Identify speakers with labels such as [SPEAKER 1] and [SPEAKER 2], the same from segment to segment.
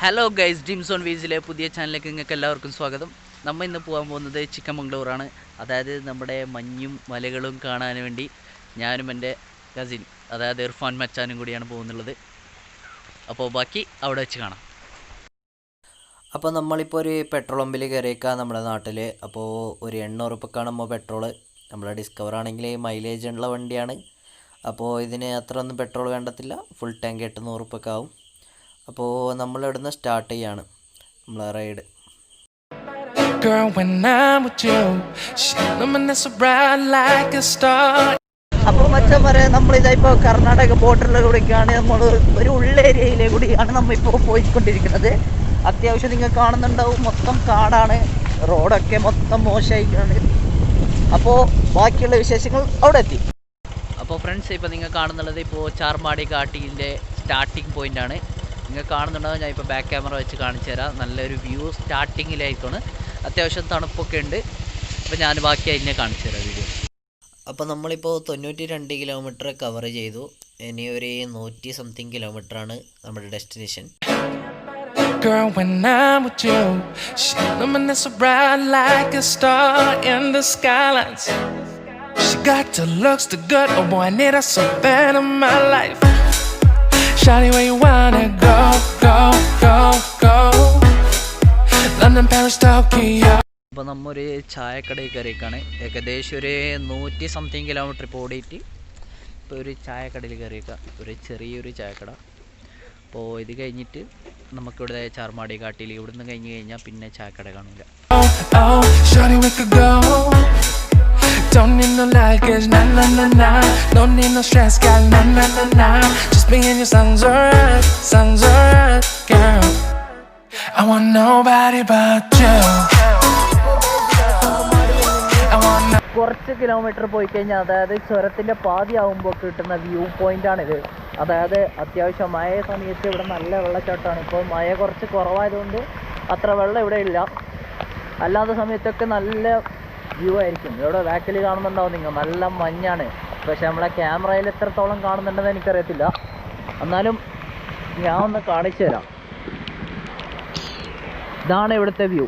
[SPEAKER 1] Hello guys, dreams on വീസിലെ പുതിയ ചാനലിലേക്ക് നിങ്ങൾക്ക് എല്ലാവർക്കും സ്വാഗതം. നമ്മൾ ഇന്ന് പോകാൻ പോകുന്നത് ചിക്കമംഗ്ലൂറാണ്. അതായത് നമ്മുടെ മഞ്ഞും മലകളും കാണാൻ വേണ്ടി ഞാനും എൻ്റെ കസിൻ അതായത് ഇർഫാൻ മച്ചാനും കൂടിയാണ് പോകുന്നുള്ളത്. അപ്പോൾ ബാക്കി അവിടെ വെച്ച് കാണാം.
[SPEAKER 2] അപ്പോൾ നമ്മളിപ്പോൾ ഒരു പെട്രോൾ പമ്പിൽ കയറിയേക്കാം നമ്മുടെ നാട്ടിൽ. അപ്പോൾ ഒരു 800 രൂപക്കാണ് നമ്മൾ പെട്രോള്. നമ്മളെ ഡിസ്കവർ ആണെങ്കിൽ മൈലേജ് ഉള്ള വണ്ടിയാണ്. അപ്പോൾ ഇതിന് അത്ര ഒന്നും പെട്രോൾ വേണ്ടത്തില്ല. ഫുൾ ടാങ്ക് 800 രൂപയ്ക്ക് ആവും. അപ്പോൾ നമ്മൾ ഇവിടുന്ന് സ്റ്റാർട്ട് ചെയ്യാണ് നമ്മളെ റൈഡ്.
[SPEAKER 1] അപ്പോൾ മച്ചാൻ പറയാം, നമ്മളിതായിപ്പോൾ കർണാടക ബോർഡറിലൂടെയൊക്കെയാണ് നമ്മൾ ഒരു ഉള്ളേരിയയിലെ കൂടിയാണ് നമ്മളിപ്പോൾ പോയിക്കൊണ്ടിരിക്കുന്നത്. അത്യാവശ്യം നിങ്ങൾ കാണുന്നുണ്ടാവും, മൊത്തം കാടാണ്, റോഡൊക്കെ മൊത്തം മോശമായിട്ടാണ്. അപ്പോൾ ബാക്കിയുള്ള വിശേഷങ്ങൾ അവിടെ എത്തി. അപ്പോൾ ഫ്രണ്ട്സ്, ഇപ്പോൾ നിങ്ങൾ കാണുന്നുള്ളത് ഇപ്പോൾ ചാർമാടി ഘാട്ടിൻ്റെ സ്റ്റാർട്ടിങ് പോയിൻ്റാണ്. നിങ്ങൾ കാണുന്നുണ്ടാവും, ഞാൻ ഇപ്പോൾ ബാക്ക് ക്യാമറ വെച്ച് കാണിച്ചു തരാം. നല്ലൊരു വ്യൂ സ്റ്റാർട്ടിങ്ങിലായിട്ടാണ്. അത്യാവശ്യം തണുപ്പൊക്കെ ഉണ്ട്. അപ്പോൾ ഞാൻ ബാക്കി അതിനെ കാണിച്ചു തരാം വീഡിയോ.
[SPEAKER 2] അപ്പോൾ നമ്മളിപ്പോൾ 92 കിലോമീറ്റർ കവർ ചെയ്തു. ഇനി ഒരു 100 സംതിങ് കിലോമീറ്ററാണ് നമ്മുടെ destination.
[SPEAKER 3] Girl, when I'm with you, shining so bright like a star in the skylines. She got the looks, the good, oh boy, I need her so bad in my life. Shawty, where you wanna go, go, go, go? London, Paris, Tokyo.
[SPEAKER 1] അപ്പോൾ നമ്മൊരു ചായക്കടയിൽ കയറിയേക്കാണ്. ഏകദേശം ഒരു 100 something kilometre ഇപ്പോൾ ഓടിയിട്ട് ഇപ്പോൾ ഒരു ചായക്കടയിൽ കയറിയേക്കാം. ഒരു ചെറിയൊരു ചായക്കട. അപ്പോൾ ഇത് കഴിഞ്ഞിട്ട് നമുക്കിവിടെ ചാർമാടി ഘാട്ടിയിൽ ഇവിടുന്ന് കഴിഞ്ഞ് കഴിഞ്ഞാൽ പിന്നെ ചായക്കട കാണില്ല.
[SPEAKER 3] Don't need no luggage, na na na na. Don't need no stress, girl, na na na na. Just me and your sounds alright, girl. I want nobody but you.
[SPEAKER 1] കുറച്ച് കിലോമീറ്റർ പോയി കഴിഞ്ഞാൽ, അതായത് ചുരത്തിൻ്റെ പാതി ആകുമ്പോൾ കിട്ടുന്ന വ്യൂ പോയിൻ്റാണിത്. അതായത് അത്യാവശ്യം മഴ സമയത്ത് ഇവിടെ നല്ല വെള്ളച്ചാട്ടമാണ്. ഇപ്പോൾ മഴ കുറച്ച് കുറവായതുകൊണ്ട് അത്ര വെള്ളം ഇവിടെ ഇല്ല. അല്ലാത്ത സമയത്തൊക്കെ നല്ല വ്യൂ ആയിരിക്കും. ഇവിടെ ബാക്കിൽ കാണുന്നുണ്ടാവും നിങ്ങൾ, നല്ല മഞ്ഞാണ്. പക്ഷെ നമ്മളെ ക്യാമറയിൽ എത്രത്തോളം കാണുന്നുണ്ടെന്ന് എനിക്കറിയത്തില്ല. എന്നാലും ഞാൻ ഒന്ന് കാണിച്ചു തരാം. ഇതാണ് ഇവിടുത്തെ view.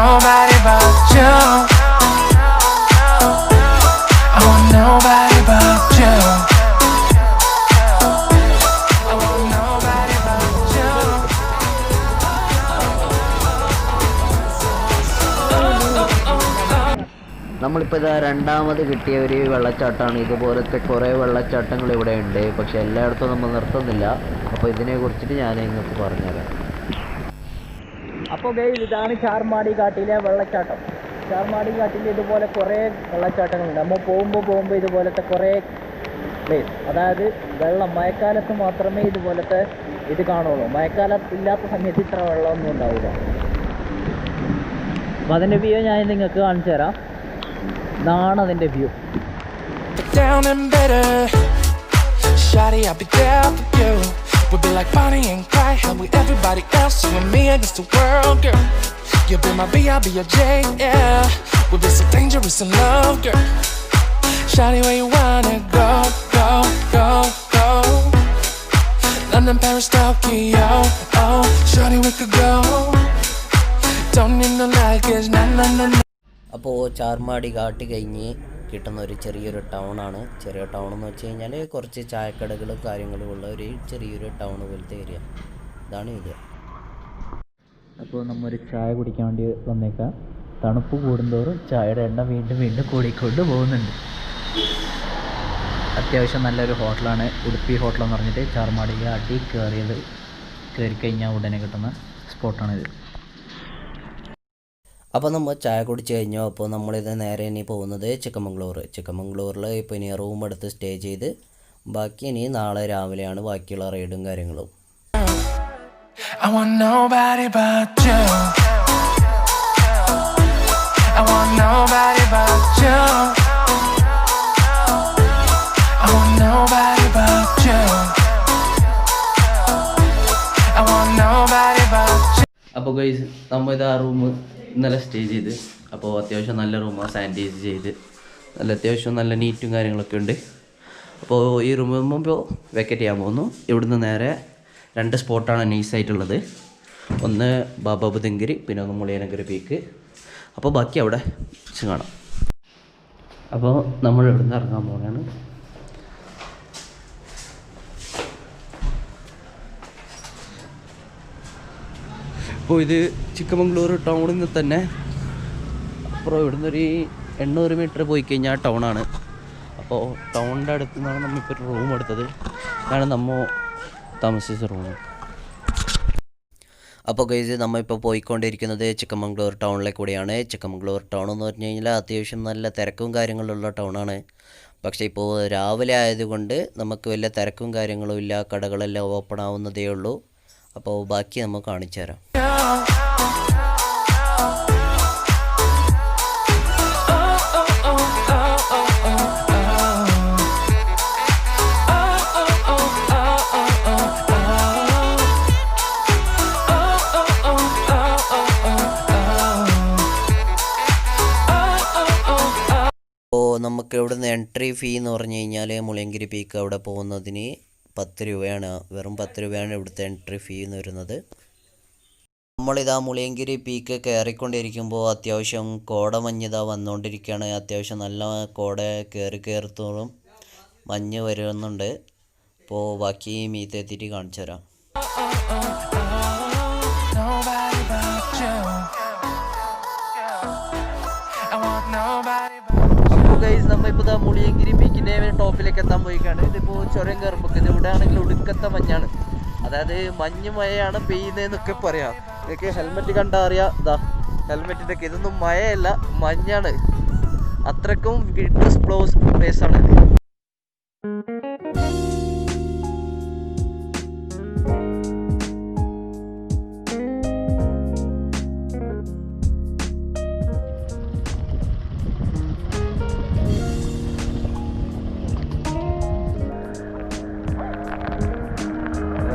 [SPEAKER 3] Nobody but you. I want nobody but you. I want nobody but you.
[SPEAKER 2] നമ്മളിപ്പോൾ ഇതാ രണ്ടാമത് കിട്ടിയ ഒരു വെള്ളച്ചാട്ടമാണ്. ഇതുപോലത്തെ കുറേ വെള്ളച്ചാട്ടങ്ങൾ ഇവിടെ ഉണ്ട്, പക്ഷെ എല്ലായിടത്തും നമ്മൾ നിർത്തുന്നില്ല. അപ്പോൾ ഇതിനെ കുറിച്ചിട്ട് ഞാൻ നിങ്ങൾക്ക് പറഞ്ഞുതരാം.
[SPEAKER 1] അപ്പോൾ ഗൈസ്, ഇതാണ് ചാർമാടി ഘാട്ടിലെ വെള്ളച്ചാട്ടം. ചാർമാടി ഘാട്ടിൽ ഇതുപോലെ കുറേ വെള്ളച്ചാട്ടങ്ങളുണ്ട്. നമ്മൾ പോകുമ്പോൾ ഇതുപോലത്തെ കുറേ പ്ലേസ്, അതായത് വെള്ളം മഴക്കാലത്ത് മാത്രമേ ഇതുപോലത്തെ ഇത് കാണുള്ളൂ. മഴക്കാലത്ത് ഇല്ലാത്ത സമയത്ത് ഇത്ര വെള്ളമൊന്നും ഉണ്ടാവില്ല. അപ്പോൾ അതിൻ്റെ വ്യൂ ഞാൻ നിങ്ങൾക്ക് കാണിച്ചു തരാം. ഇതാണ് അതിൻ്റെ view.
[SPEAKER 3] Down and better, shawty, I'll be there for you. We'll be like Bonnie and Clyde, how we everybody else, you and me against the world, girl. You'll be my B, I'll be your J, yeah. We'll be so dangerous in love, girl. Shawty, where you wanna go, go, go, go? London, Paris, Tokyo, oh. Shawty, we could go. Don't need no luggage, na na na na.
[SPEAKER 2] അപ്പോൾ ചാർമാടി ഘാട്ട് കഴിഞ്ഞ് കിട്ടുന്ന ഒരു ചെറിയൊരു ടൗണാണ്. ചെറിയ town എന്ന് വെച്ച് കഴിഞ്ഞാൽ കുറച്ച് ചായക്കടകളും കാര്യങ്ങളും ഉള്ള ഒരു ചെറിയൊരു ടൗൺ പോലത്തെ ഏരിയ. ഇതാണ് ഇത്.
[SPEAKER 1] അപ്പോൾ നമ്മൊരു ചായ കുടിക്കാൻ വേണ്ടി വന്നേക്കാം. തണുപ്പ് കൂടുന്തോറും ചായയുടെ എണ്ണ വീണ്ടും കൂടിക്കൊണ്ട് പോകുന്നുണ്ട്. അത്യാവശ്യം നല്ലൊരു ഹോട്ടലാണ്, ഉടുപ്പി ഹോട്ടലെന്ന് പറഞ്ഞിട്ട് ചാർമാടി ഘാട്ടി കയറിക്കഴിഞ്ഞാൽ ഉടനെ കിട്ടുന്ന സ്പോട്ടാണിത്.
[SPEAKER 2] അപ്പോൾ നമ്മൾ ചായ കുടിച്ച് കഴിഞ്ഞു. അപ്പോൾ നമ്മളിത് നേരെ ഇനി പോകുന്നത് ചിക്കമംഗ്ലൂരിൽ ഇപ്പോൾ ഇനി റൂം എടുത്ത് സ്റ്റേ ചെയ്ത് ബാക്കി ഇനി നാളെ രാവിലെയാണ് ബാക്കിയുള്ള റൈഡും കാര്യങ്ങളും.
[SPEAKER 3] I want nobody but you. I want nobody but you. I want nobody but you. I want nobody but you.
[SPEAKER 1] അപ്പോൾ ഗൈസ്, നമ്മൾ ഇത് ആ റൂം ഇന്നലെ സ്റ്റേ ചെയ്ത്. അപ്പോൾ അത്യാവശ്യം നല്ല റൂമാണ്, സാനിറ്റൈസ് ചെയ്ത് നല്ല അത്യാവശ്യം നല്ല നീറ്റും കാര്യങ്ങളൊക്കെ ഉണ്ട്.
[SPEAKER 2] അപ്പോൾ ഈ റൂം ഇപ്പോൾ വെക്കേറ്റ് ചെയ്യാൻ പോകുന്നു. ഇവിടുന്ന് നേരെ 2 സ്പോട്ടാണ് നൈസായിട്ടുള്ളത്. ഒന്ന് ബാബ ബുദംഗിരി, പിന്നെ ഒന്ന് മുള്ളയാനഗിരി പീക്ക്. അപ്പോൾ ബാക്കി അവിടെ വെച്ച് കാണാം. അപ്പോൾ നമ്മൾ ഇവിടുന്ന് ഇറങ്ങാൻ പോകുകയാണ്. അപ്പോൾ ഇത് ചിക്കമംഗ്ലൂർ ടൗണിൽ നിന്ന് തന്നെ അപ്പുറം ഇവിടുന്ന് ഒരു 800 മീറ്റർ പോയി കഴിഞ്ഞാൽ ടൗണാണ്. അപ്പോൾ ടൗണിൻ്റെ അടുത്ത് നിന്നാണ് നമ്മളിപ്പോൾ ഒരു റൂം എടുത്തത്. ഇതാണ് നമ്മൾ താമസിച്ച റൂം. അപ്പോൾ ഗൈസ് നമ്മളിപ്പോൾ പോയിക്കൊണ്ടിരിക്കുന്നത് ചിക്കമംഗ്ലൂർ ടൗണിലെ കൂടിയാണ്. ചിക്കമംഗ്ലൂർ ടൗൺ എന്ന് പറഞ്ഞു കഴിഞ്ഞാൽ അത്യാവശ്യം നല്ല തിരക്കും കാര്യങ്ങളുള്ള ടൗണാണ്. പക്ഷേ ഇപ്പോൾ രാവിലെ ആയതുകൊണ്ട് നമുക്ക് വലിയ തിരക്കും കാര്യങ്ങളും ഇല്ല. കടകളെല്ലാം ഓപ്പൺ ആവുന്നതേ ഉള്ളൂ. അപ്പോൾ ബാക്കി നമുക്ക് കാണിച്ചു തരാം. നമുക്ക് ഇവിടുന്ന് എൻട്രി ഫീ എന്ന് പറഞ്ഞു കഴിഞ്ഞാൽ മുള്ളയാനഗിരി പീക്ക് അവിടെ പോകുന്നതിന് 10 രൂപയാണ്. വെറും 10 രൂപയാണ് ഇവിടുത്തെ എൻട്രി ഫീ എന്ന് വരുന്നത്. നമ്മളിതാ മുള്ളയാനഗിരി പീക്ക് കയറിക്കൊണ്ടിരിക്കുമ്പോൾ അത്യാവശ്യം കോടമഞ്ഞിതാ വന്നുകൊണ്ടിരിക്കുകയാണ്. അത്യാവശ്യം നല്ല കോട കയറിത്തോറും മഞ്ഞ് വരുന്നുണ്ട്. അപ്പോൾ ബാക്കി മീത്തെത്തിയിട്ട് കാണിച്ചു തരാം.
[SPEAKER 1] ഗൈസ് നമ്മളിപ്പോൾ മുള്ളയാനഗിരി പീക്കിൻ്റെ ടോപ്പിലേക്ക് എത്താൻ പോയിക്കാണ്. ഇതിപ്പോൾ ചുരം കയറുമ്പോൾ ഇത് ഇവിടെ ആണെങ്കിൽ ഒടുക്കത്തെ മഞ്ഞാണ്. അതായത് മഞ്ഞ് മഴയാണ് പെയ്യുന്നതെന്നൊക്കെ പറയാം. ഇതൊക്കെ ഹെൽമെറ്റ് കണ്ടാൽ അറിയാം. ഇതാ ഹെൽമെറ്റിൻ്റെ ഒക്കെ ഇതൊന്നും മഴയല്ല, മഞ്ഞാണ്. അത്രക്കും വിൻഡോസ് പ്ലേസാണ് ഇത്.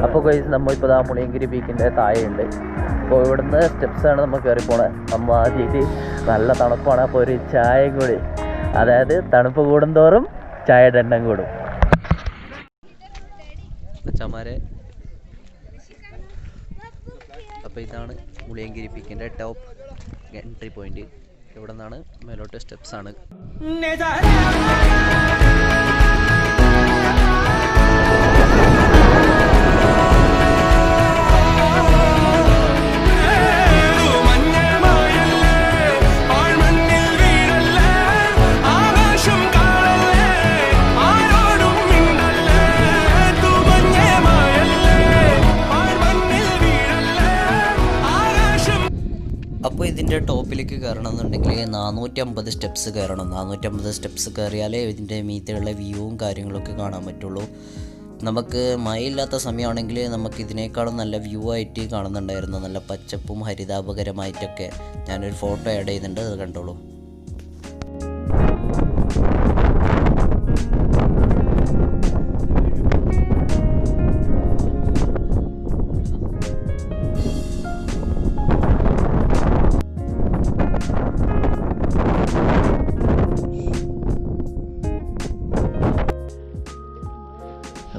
[SPEAKER 1] അപ്പോൾ ഗൈസ് നമ്മളിപ്പോൾ മുള്ളയാനഗിരി പീക്കിൻ്റെ താഴെയുണ്ട്. അപ്പോൾ ഇവിടുന്ന് സ്റ്റെപ്സാണ് നമ്മൾ കയറി പോണത്. നമ്മൾ ആദ്യമായിട്ട് നല്ല തണുപ്പാണ്. അപ്പോൾ ഒരു ചായയും കൂടി, അതായത് തണുപ്പ് കൂടുന്തോറും ചായയുടെ എണ്ണം കൂടും.
[SPEAKER 2] അച്ഛന്മാരെ അപ്പോൾ ഇതാണ് മുള്ളയാനഗിരി പീക്കിൻ്റെ ടോപ്പ് എൻട്രി പോയിന്റ്. ഇവിടെ നിന്നാണ് മേലോട്ട് സ്റ്റെപ്സാണ്. അപ്പോൾ ഇതിൻ്റെ ടോപ്പിലേക്ക് കയറണമെന്നുണ്ടെങ്കിൽ 450 സ്റ്റെപ്സ് കയറണം. 450 സ്റ്റെപ്സ് കയറിയാലേ ഇതിൻ്റെ മീത്തയുള്ള വ്യൂവും കാര്യങ്ങളൊക്കെ കാണാൻ പറ്റുള്ളൂ. നമുക്ക് മഴയില്ലാത്ത സമയമാണെങ്കിൽ നമുക്ക് ഇതിനേക്കാളും നല്ല വ്യൂ ആയിട്ട് കാണുന്നുണ്ടായിരുന്നു. നല്ല പച്ചപ്പും ഹരിതാപകരമായിട്ടൊക്കെ. ഞാനൊരു ഫോട്ടോ ആഡ് ചെയ്യുന്നുണ്ട്, അത് കണ്ടോളൂ.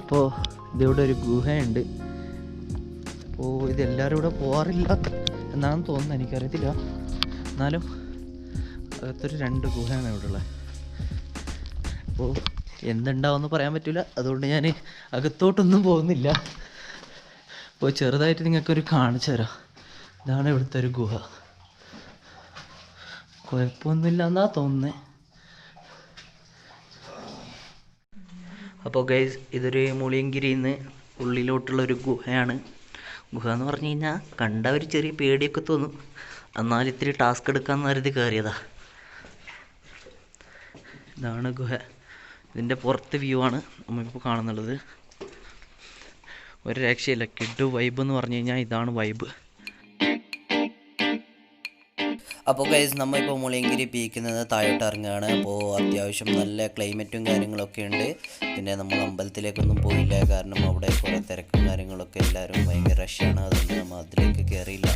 [SPEAKER 1] അപ്പോൾ ഇതിവിടെ ഒരു ഗുഹയുണ്ട്. അപ്പോൾ ഇതെല്ലാവരും ഇവിടെ പോകാറില്ല എന്നാണ് തോന്നുന്നത്, എനിക്കറിയത്തില്ല. എന്നാലും അകത്തൊരു 2 ഗുഹയാണ് ഇവിടെ ഉള്ളത്. അപ്പോൾ എന്തുണ്ടാവുമെന്ന് പറയാൻ പറ്റില്ല. അതുകൊണ്ട് ഞാൻ അകത്തോട്ടൊന്നും പോകുന്നില്ല. അപ്പോൾ ചെറുതായിട്ട് നിങ്ങൾക്കൊരു കാണിച്ചു തരാം. ഇതാണ് ഇവിടുത്തെ ഒരു ഗുഹ. കുഴപ്പമൊന്നുമില്ല എന്നാണ് തോന്നുന്നത്. അപ്പോൾ ഗൈസ് ഇതൊരു മുള്ളയാനഗിരിയിൽ നിന്ന് ഉള്ളിലോട്ടുള്ളൊരു ഗുഹയാണ്. ഗുഹ എന്ന് പറഞ്ഞു കഴിഞ്ഞാൽ കണ്ട ഒരു ചെറിയ പേടിയൊക്കെ തോന്നും. എന്നാലും ഇത്തിരി ടാസ്ക് എടുക്കാമെന്ന് കരുതി കയറിയതാ. ഇതാണ് ഗുഹ. ഇതിൻ്റെ പുറത്ത് വ്യൂ ആണ് നമ്മളിപ്പോൾ കാണുന്നുള്ളത്. ഒരു രക്ഷയില്ല. കിഡ് വൈബ് എന്ന് പറഞ്ഞു കഴിഞ്ഞാൽ ഇതാണ് വൈബ്.
[SPEAKER 2] അപ്പോൾ ഗൈസ് നമ്മളിപ്പോൾ മുള്ളയാനഗിരി പീക്കിൽ നിന്ന് താഴോട്ട് ഇറങ്ങുകയാണ്. അപ്പോൾ അത്യാവശ്യം നല്ല ക്ലൈമറ്റും കാര്യങ്ങളൊക്കെ ഉണ്ട്. പിന്നെ നമ്മൾ അമ്പലത്തിലേക്കൊന്നും പോയില്ല, കാരണം അവിടെ കുറേ തിരക്കും കാര്യങ്ങളൊക്കെ, എല്ലാവരും ഭയങ്കര റഷാണ്. അതുകൊണ്ട് നമ്മൾ അതിലേക്ക് കയറിയില്ല.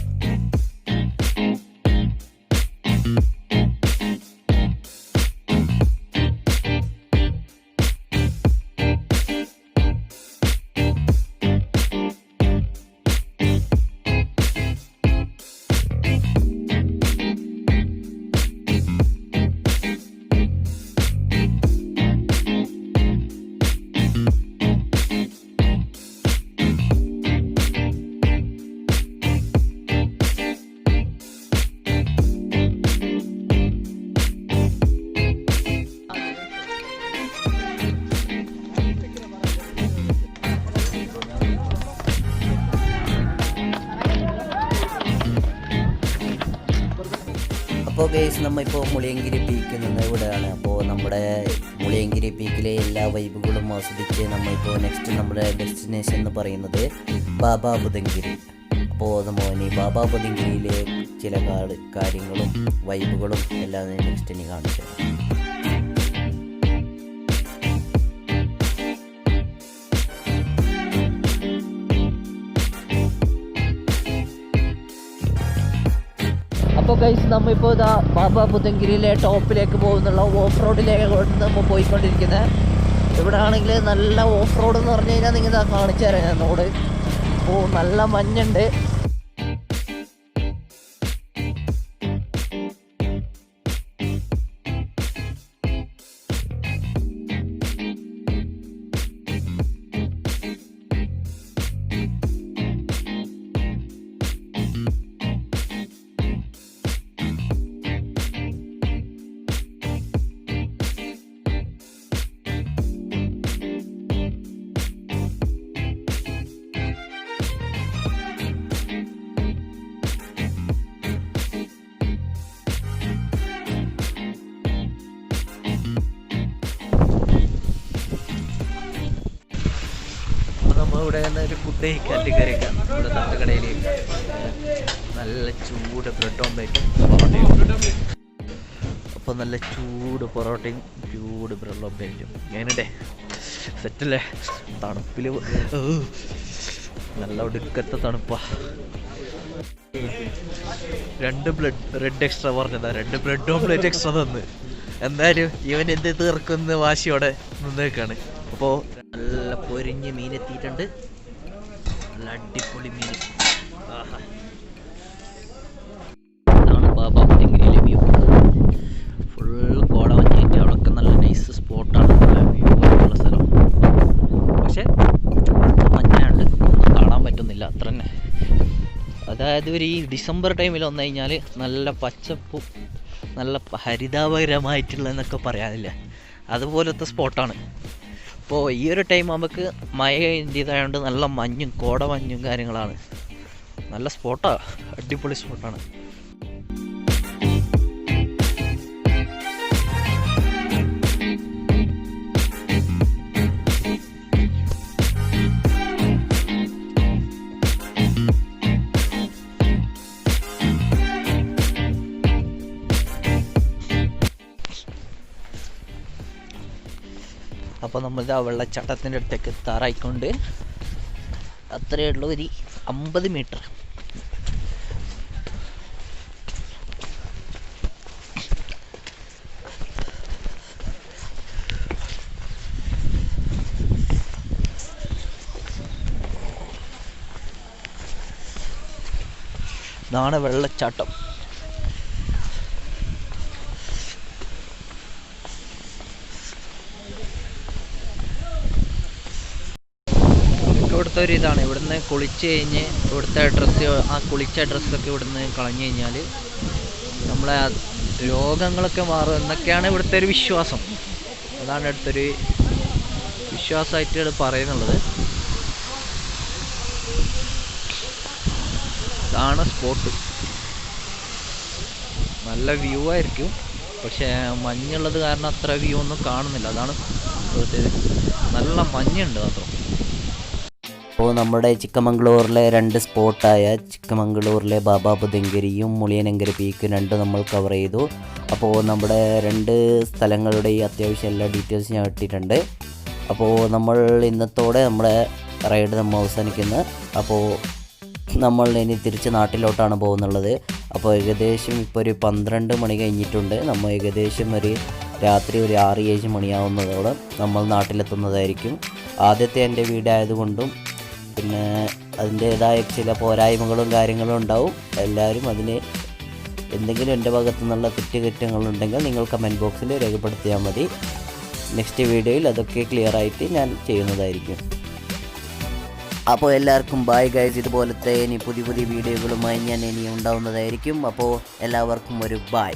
[SPEAKER 2] അപ്പോൾ ഗൈസ് നമ്മളിപ്പോൾ മുളിയങ്കിരി പീക്ക് നിന്ന് ഇവിടെയാണ്. അപ്പോൾ നമ്മുടെ മുളിയങ്കിരി പീക്കിലെ എല്ലാ വൈബുകളും ആസ്വദിച്ച് നമ്മളിപ്പോൾ നെക്സ്റ്റ് നമ്മുടെ ഡെസ്റ്റിനേഷൻ എന്ന് പറയുന്നത് ബാബാ ബുദങ്കിരി. അപ്പോൾ നമ്മൾ ഇനി ബാബാ ബുദങ്കിരിയിലെ ചില കാര്യങ്ങളും വൈബുകളും എല്ലാം നെക്സ്റ്റ് ഇനി കാണിച്ചു തരാം.
[SPEAKER 1] അപ്പോൾ ഗൈസ് നമ്മളിപ്പോൾ ഇതാ ബാബാ ബുദങ്കിരിയിലെ ടോപ്പിലേക്ക് പോകുന്നുള്ള ഓഫ് റോഡിലേക്കാണ് നമ്മൾ പോയിക്കൊണ്ടിരിക്കുന്നത്. ഇവിടെ ആണെങ്കിൽ നല്ല ഓഫ് റോഡ് എന്ന് പറഞ്ഞു കഴിഞ്ഞാൽ നിങ്ങൾ ഇതാ കാണിച്ചു തരാം ഞാൻ റോഡ്. അപ്പോൾ നല്ല മഞ്ഞുണ്ട്. ഇവിടെ നിന്ന് ഒരു ഫുഡ് കഴിക്കാൻ്റെ കയറിയേക്കാം. ഇവിടെ തട്ടുകടയിൽ നല്ല ചൂട് ബ്രെഡ് ഓംലേറ്റും പൊറോട്ടയും. അപ്പോൾ നല്ല ചൂട് പൊറോട്ടയും ചൂട് ബ്രെഡ് ഓംലേറ്റും ഞാനിടെ സെറ്റല്ലേ. തണുപ്പിൽ നല്ല ഒടുക്കത്തെ തണുപ്പാ. 2 റെഡ് എക്സ്ട്രാ പറഞ്ഞതാ, 2 ബ്രെഡ് ഓംലേറ്റ് എക്സ്ട്രാ തന്ന്. എന്തായാലും ഇവൻ എന്ത് തീർക്കുന്ന വാശിയോടെ നിന്നേക്കാണ്. അപ്പോൾ നല്ല പൊരിഞ്ഞ് മീൻ എത്തിയിട്ടുണ്ട്. നല്ല അടിപൊളി മീൻ. ഇതാണ് ബാബാ ബുദങ്കിരിയിലെ വ്യൂ. ഫുള്ള് കോട മഞ്ഞിട്ട് അവിടെയൊക്കെ നല്ല നൈസ് സ്പോട്ടാണ്, നല്ല വ്യൂ ഉള്ള സ്ഥലം. പക്ഷെ മഞ്ഞാണ്ട് ഒന്നും കാണാൻ പറ്റുന്നില്ല അത്ര തന്നെ. അതായത് ഒരു ഈ ഡിസംബർ ടൈമിൽ വന്നു കഴിഞ്ഞാൽ നല്ല പച്ചപ്പും നല്ല ഹരിതാപകരമായിട്ടുള്ള എന്നൊക്കെ പറയാനില്ല, അതുപോലത്തെ സ്പോട്ടാണ്. അപ്പോൾ ഈ ഒരു ടൈം നമുക്ക് മഴ ഇന്ത്യതായതുകൊണ്ട് നല്ല മഞ്ഞും കോട മഞ്ഞും കാര്യങ്ങളാണ്. നല്ല സ്പോട്ടാണ്, അടിപൊളി സ്പോട്ടാണ്. അപ്പോൾ നമ്മളിത് ആ വെള്ളച്ചാട്ടത്തിൻ്റെ അടുത്തേക്ക് എത്താറായിക്കൊണ്ട് അത്രയേ ഉള്ളൂ, ഒരു 50 മീറ്റർ. ഇതാണ് വെള്ളച്ചാട്ടം. ഇവിടുത്തെ ഒരു ഇതാണ്, ഇവിടുന്ന് കുളിച്ച് കഴിഞ്ഞ് ഇവിടുത്തെ ഡ്രസ്സ്, ആ കുളിച്ച ഡ്രസ്സൊക്കെ ഇവിടുന്ന് കളഞ്ഞു കഴിഞ്ഞാൽ നമ്മളെ രോഗങ്ങളൊക്കെ മാറും എന്നൊക്കെയാണ് ഇവിടുത്തെ ഒരു വിശ്വാസം. അതാണ് അടുത്തൊരു വിശ്വാസമായിട്ട് പറയുന്നുള്ളത്. ഇതാണ് സ്പോട്ട്. നല്ല വ്യൂ ആയിരിക്കും, പക്ഷേ മഞ്ഞുള്ളത് കാരണം അത്ര വ്യൂ ഒന്നും കാണുന്നില്ല. അതാണ് ഇവിടുത്തെ, നല്ല മഞ്ഞുണ്ട് മാത്രം.
[SPEAKER 2] അപ്പോൾ നമ്മുടെ ചിക്കമംഗളൂരിലെ 2 സ്പോട്ടായ ചിക്കമംഗളൂരിലെ ബാബാ ബുദങ്കിരിയും മുളിയനഗിരി പീക്ക് 2 നമ്മൾ കവർ ചെയ്തു. അപ്പോൾ നമ്മുടെ 2 സ്ഥലങ്ങളുടെ അത്യാവശ്യം എല്ലാ ഡീറ്റെയിൽസ് ഞാൻ ഇട്ടിട്ടുണ്ട്. അപ്പോൾ നമ്മൾ ഇന്നത്തോടെ നമ്മുടെ റൈഡ് നമ്മൾ അവസാനിക്കുന്നത്. അപ്പോൾ നമ്മൾ ഇനി തിരിച്ച് നാട്ടിലോട്ടാണ് പോകുന്നുള്ളത്. അപ്പോൾ ഏകദേശം ഇപ്പോൾ ഒരു 12 മണി കഴിഞ്ഞിട്ടുണ്ട്. നമ്മൾ ഏകദേശം ഒരു രാത്രി ഒരു 6-7 മണിയാവുന്നതോടെ നമ്മൾ നാട്ടിലെത്തുന്നതായിരിക്കും. ആദ്യത്തെ എൻ്റെ വീടായതുകൊണ്ടും പിന്നെ അതിൻ്റേതായ ചില പോരായ്മകളും കാര്യങ്ങളും ഉണ്ടാവും. എല്ലാവരും അതിന് എന്തെങ്കിലും എൻ്റെ ഭാഗത്തു നിന്നുള്ള കുറ്റകൃത്യങ്ങളുണ്ടെങ്കിൽ നിങ്ങൾ കമൻറ്റ് ബോക്സിൽ രേഖപ്പെടുത്തിയാൽ മതി. നെക്സ്റ്റ് വീഡിയോയിൽ അതൊക്കെ ക്ലിയർ ആയിട്ട് ഞാൻ ചെയ്യുന്നതായിരിക്കും. അപ്പോൾ എല്ലാവർക്കും ബൈ ഗൈസ്. ഇതുപോലത്തെ ഇനി പുതിയ വീഡിയോകളുമായി ഞാൻ ഇനി ഉണ്ടാവുന്നതായിരിക്കും. അപ്പോൾ എല്ലാവർക്കും ഒരു ബൈ.